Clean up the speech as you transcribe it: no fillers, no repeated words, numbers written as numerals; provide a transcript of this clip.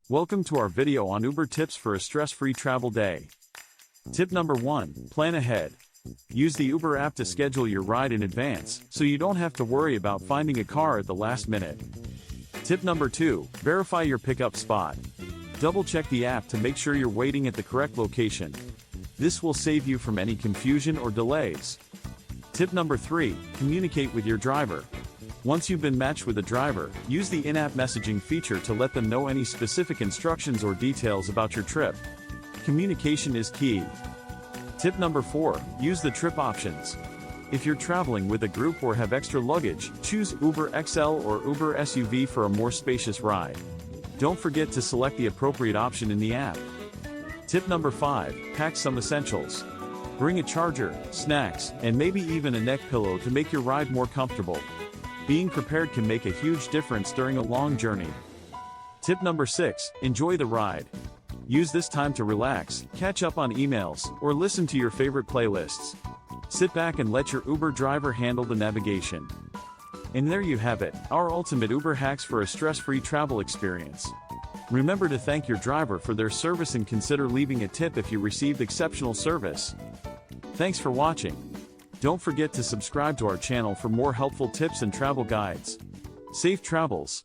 Welcome to our video on Uber tips for a stress-free travel day. Tip number 1, plan ahead. Use the Uber app to schedule your ride in advance, so you don't have to worry about finding a car at the last minute. Tip number 2, verify your pickup spot. Double-check the app to make sure you're waiting at the correct location. This will save you from any confusion or delays. Tip number 3, communicate with your driver. Once you've been matched with a driver, use the in-app messaging feature to let them know any specific instructions or details about your trip. Communication is key. Tip number 4, use the trip options. If you're traveling with a group or have extra luggage, choose Uber XL or Uber SUV for a more spacious ride. Don't forget to select the appropriate option in the app. Tip number 5, pack some essentials. Bring a charger, snacks, and maybe even a neck pillow to make your ride more comfortable. Being prepared can make a huge difference during a long journey. Tip number 6, enjoy the ride. Use this time to relax, catch up on emails, or listen to your favorite playlists. Sit back and let your Uber driver handle the navigation. And there you have it, our ultimate Uber hacks for a stress-free travel experience. Remember to thank your driver for their service and consider leaving a tip if you received exceptional service. Thanks for watching. Don't forget to subscribe to our channel for more helpful tips and travel guides. Safe travels!